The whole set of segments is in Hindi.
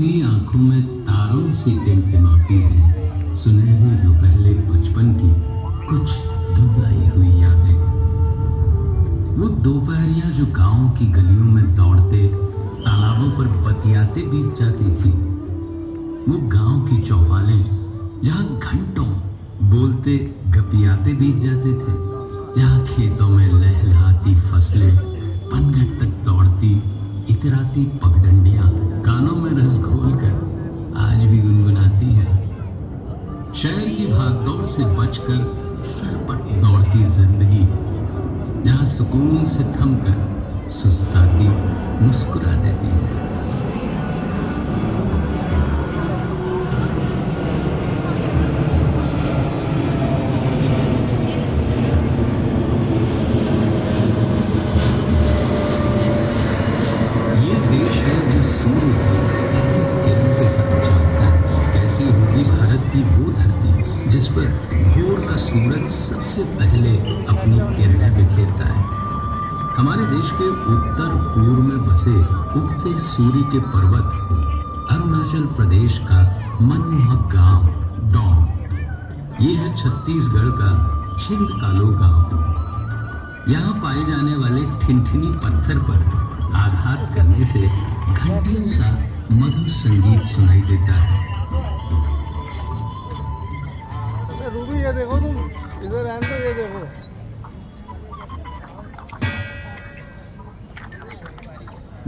भी आंखों में तारों से टिमटिमाती है सुनहरी दोपहर बचपन की कुछ धुंधलाई हुई यादें। वो दोपहरिया जो गांव की गलियों में दौड़ते तालाबों पर बतियाते बीत जाती थी। वो गांव की चौपालें जहां घंटों बोलते गपियाते बीत जाते थे, जहां खेतों में लहलहाती फसलें पनघट तक दौड़ती इतराती पगडंडियां कानों में रस घोलकर आज भी गुनगुनाती हैं। शहर की भागदौड़ से बचकर सरपट दौड़ती जिंदगी, जहां सुकून से थमकर सुस्ताती मुस्कुरा देती है। ये देश है जो सूर्य की पहली किरण के साथ जागता है। कैसी होगी भारत की वो धरती जिस पर भोर का सूरज सबसे पहले अपनी किरणें बिखेरता है। हमारे देश के उत्तर पूर्व में बसे उगते सूर्य के पर्वत अरुणाचल प्रदेश का मनमोहक गांव डोंग। ये है छत्तीसगढ़ का छिंदकालो गांव। यहाँ पाए जाने वाले ठिनठिनी पत्थर पर आघात करने से घंटियों सा मधुर संगीत सुनाई देता है। रूबी, ये देखो तुम इधर आए तो ये देखो।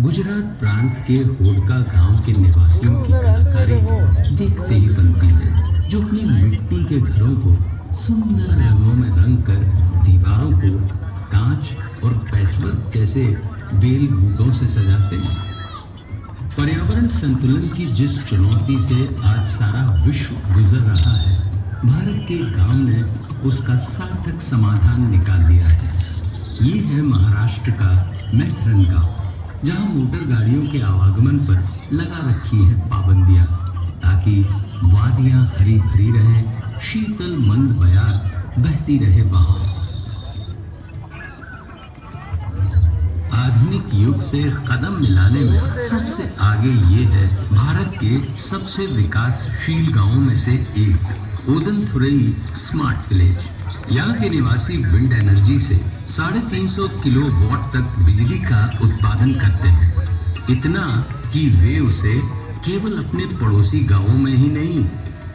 गुजरात प्रांत के होडका गांव के निवासियों की कलाकारी देखते ही बनती है, जो अपनी मिट्टी के घरों को सुंदर रंगों में रंग कर दीवारों को कांच और पैचवर्क जैसे बेल बूटों से सजाते हैं। पर्यावरण संतुलन की जिस चुनौती से आज सारा विश्व गुजर रहा है, भारत के गांव ने उसका सार्थक समाधान निकाल दिया है। ये है महाराष्ट्र का मैथरन गांव, जहां मोटर गाड़ियों के आवागमन पर लगा रखी है पाबंदियां, ताकि वादियां हरी भरी रहें, शीतल मंद बयार बहती रहे वहां। आधुनिक युग से कदम मिलाने में सबसे आगे ये है भारत के सबसे विकासशील गांवों में से एक ओदनथुरई स्मार्ट विलेज। यहाँ के निवासी विंड एनर्जी से 350 किलोवाट तक बिजली का उत्पादन करते हैं। इतना कि वे उसे केवल अपने पड़ोसी गांवों में ही नहीं,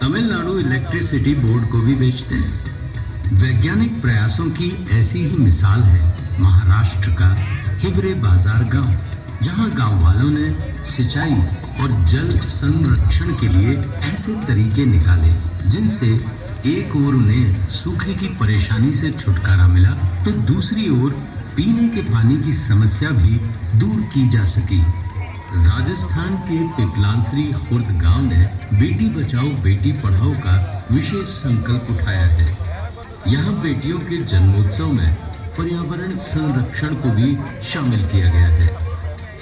तमिलनाडु इलेक्ट्रिसिटी बोर्ड को भी बेचते हैं। वैज्ञानिक प्रयासों की ऐसी ही मिसाल है महाराष्ट्र का हिवरे बाजार गांव, जहां गांव वालों ने सिंचाई और जल संरक्षण के लिए ऐसे तरीके निकाले जिनसे एक ओर उन्हें सूखे की परेशानी से छुटकारा मिला, तो दूसरी ओर पीने के पानी की समस्या भी दूर की जा सकी। राजस्थान के पिपलांत्री खुर्द गांव ने बेटी बचाओ बेटी पढ़ाओ का विशेष संकल्प उठाया है। यहाँ बेटियों के जन्मोत्सव में पर्यावरण संरक्षण को भी शामिल किया गया है।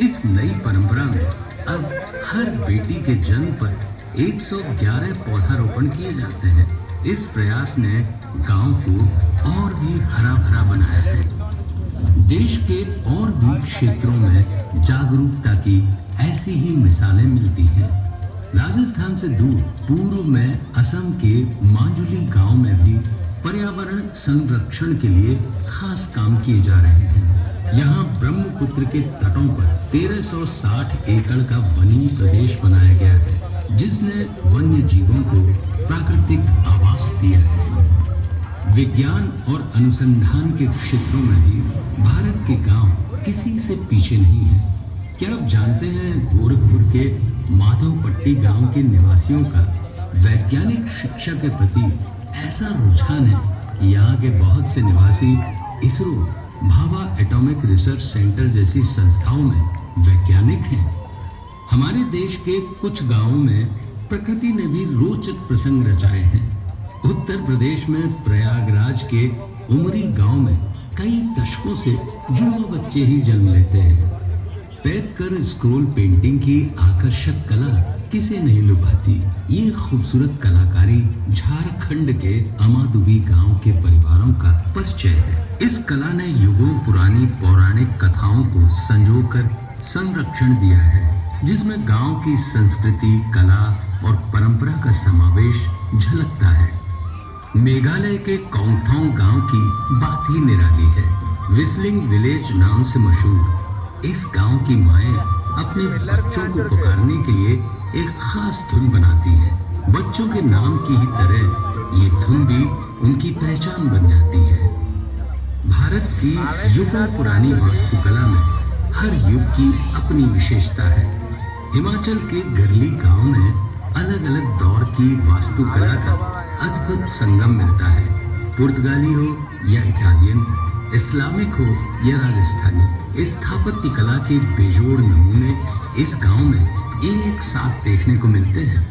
इस नई परंपरा में अब हर बेटी के जन्म पर 111 पौधारोपण किए जाते हैं। इस प्रयास ने गांव को और भी हरा भरा बनाया है। देश के और भी क्षेत्रों में जागरूकता की ऐसी ही मिसालें मिलती हैं। राजस्थान से दूर पूर्व में असम के मांजुली गांव में भी पर्यावरण संरक्षण के लिए खास काम किए जा रहे हैं। यहाँ ब्रह्मपुत्र के तटों पर 1360 एकड़ का वनी प्रदेश बनाया गया है, जिसने वन्य जीवों को प्राकृतिक आवास दिया है। विज्ञान और अनुसंधान के क्षेत्रों में भी भारत के गांव किसी से पीछे नहीं है। क्या आप जानते हैं गोरखपुर के माधवपट्टी गांव के निवासियों का वैज्ञानिक शिक्षा के प्रति ऐसा रुझान है कि यहाँ के बहुत से निवासी ISRO, Bhabha atomic research centre जैसी संस्थाओं में वैज्ञानिक हैं। हमारे देश के कुछ गांवों में प्रकृति ने भी रोचक प्रसंग रचाए हैं। उत्तर प्रदेश में प्रयागराज के उमरी गांव में कई दशकों से जुड़वा बच्चे ही जन्म लेते हैं। पैदकर स्क्रोल पेंटिंग की आकर्षक कला किसे नहीं लुभाती। ये खूबसूरत कलाकारी झारखंड के अमादुबी गांव के परिवारों का परिचय है। इस कला ने युगों पुरानी पौराणिक कथाओं को संजोकर संरक्षण दिया है। जिसमें गांव की संस्कृति, कला और परंपरा का समावेश झलकता है। मेघालय के कोंगथोंग गांव की बात ही निराली है। विस्लिंग विलेज नाम से मशहूर इस गांव की माएं अपने बच्चों को पुकारने के लिए एक खास धुन बनाती है। बच्चों के नाम की ही तरह ये धुन भी उनकी पहचान बन जाती है। भारत की युगों पुरानी वास्तुकला में हर युग की अपनी विशेषता है। हिमाचल के गरली गांव में अलग अलग दौर की वास्तुकला का अद्भुत संगम मिलता है। पुर्तगाली हो या इटालियन, इस्लामिक हो या राजस्थानी, स्थापत्य कला के बेजोड़ नमूने इस गांव में एक साथ देखने को मिलते हैं।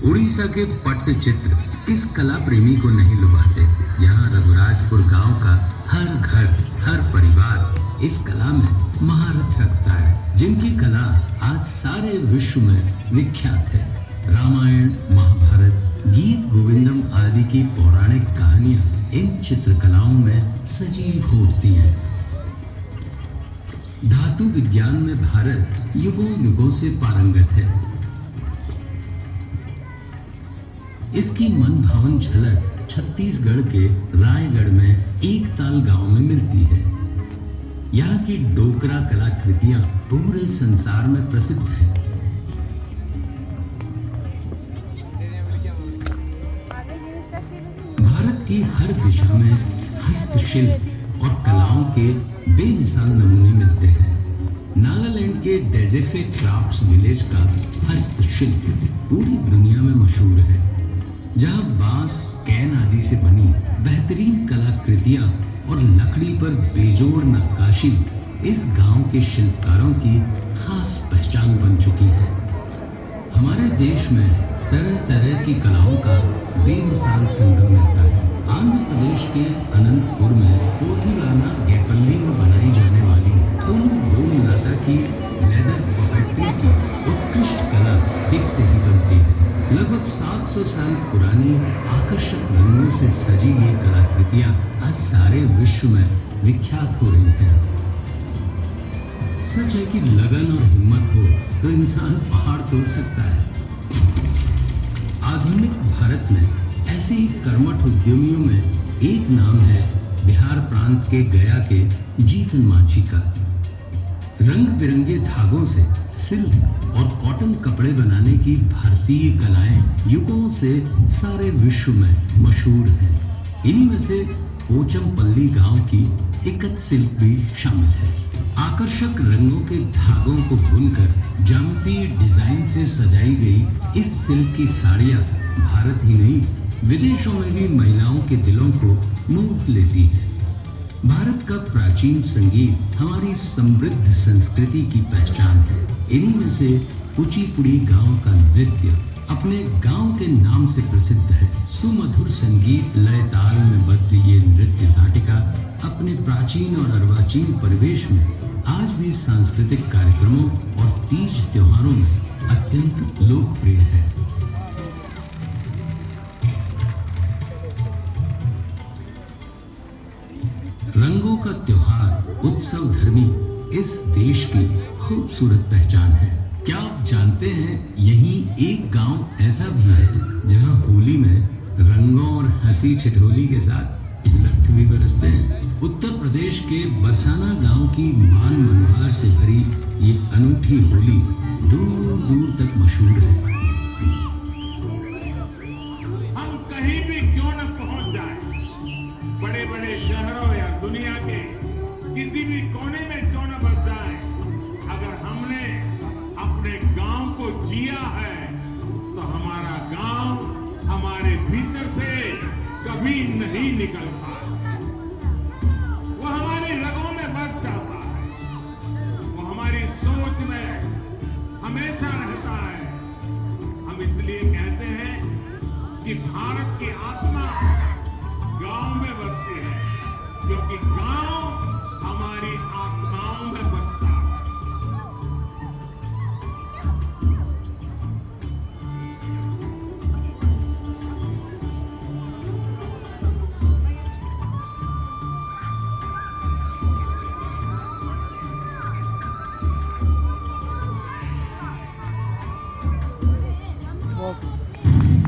उड़ीसा के पट्टचित्र किस कला प्रेमी को नहीं लुभाते। यहाँ रघुराजपुर गांव का हर घर, हर परिवार इस कला में महारत रखता है, जिनकी कला आज सारे विश्व में विख्यात है। रामायण, महाभारत, गीत गोविंदम आदि की पौराणिक कहानियां इन चित्रकलाओं में सजीव हो उठती हैं। धातु विज्ञान में भारत युगों युगों से पारंगत है। इसकी मनभावन झलक छत्तीसगढ़ के रायगढ़ में एकताल गांव में मिलती है। यहाँ की डोकरा कलाकृतियां पूरे संसार में प्रसिद्ध हैं। भारत की हर दिशा में हस्तशिल्प और कलाओं के बेमिसाल नमूने मिलते हैं। नागालैंड के डेजेफे क्राफ्ट्स विलेज का हस्तशिल्प पूरी दुनिया में मशहूर है, जहां बांस, कैन आदि से बनी बेहतरीन कलाकृतियां और लकड़ी पर बेजोड़ नक्काशी इस गांव के शिल्पकारों की खास पहचान बन चुकी है। हमारे देश में तरह तरह की कलाओं का बेमिसाल संगम मिलता है। आंध्र प्रदेश के अनंतपुर में पोथुलाना गेपल्ली में बनाई जाने वाली थोलू बोमलाता की लेदर पपेट्री की उत्कृष्ट कला दिख से ही बनती है। लगभग 700 साल पुरानी आकर्षक रंगों से सजी ये कलाकृतियां आज सारे विश्व में विख्यात हो रही हैं। सच है कि लगन और हिम्मत हो तो इंसान पहाड़ तोड़ सकता है। आधुनिक भारत में ऐसे ही कर्मठ उद्यमियों में एक नाम है बिहार प्रांत के गया के जीतन मांझी का। रंग बिरंगे धागों से सिल्क और कॉटन कपड़े बनाने की भारतीय कलाएं युगों से सारे विश्व में मशहूर हैं। इन्हीं में से पोचमपल्ली गांव की इकत सिल्क भी शामिल है। आकर्षक रंगों के धागों को बुनकर ज्यामितीय डिजाइन से सजाई गई इस सिल्क की साड़ियां भारत ही नहीं विदेशों में भी महिलाओं के दिलों को मोह लेती है। भारत का प्राचीन संगीत हमारी समृद्ध संस्कृति की पहचान है। इन्हीं में से कुचिपुड़ी गांव का नृत्य अपने गांव के नाम से प्रसिद्ध है। सुमधुर संगीत लय ताल में बद्ध ये नृत्य नाटिका अपने प्राचीन और अर्वाचीन परिवेश में आज भी सांस्कृतिक कार्यक्रमों और तीज त्योहारों में अत्यंत लोकप्रिय है। रंगों का त्योहार उत्सव धर्मी इस देश की खूबसूरत पहचान है। क्या आप जानते हैं यहीं एक गांव ऐसा भी है जहां होली में रंगों और हंसी ठिठोली के साथ लट्ठ भी बरसते हैं। उत्तर प्रदेश के बरसाना गांव की मान मनोहार से भरी ये अनूठी होली दूर दूर तक मशहूर है। हम कहीं भी क्यों न पहुंच जाए, बड़े बड़े शहरों या दुनिया के किसी भी कोने में क्यों न बस जाए, अगर हमने अपने गांव को जिया है तो हमारा गांव हमारे भीतर से कभी नहीं निकलता। वो हमारी रगों में बस जाता है, वो हमारी सोच में हमेशा रहता है। हम इसलिए कहते हैं कि भारत की आत्मा गांव में बसती है, क्योंकि गांव हमारी आत्माओं में बसता है। बहुत सुंदर।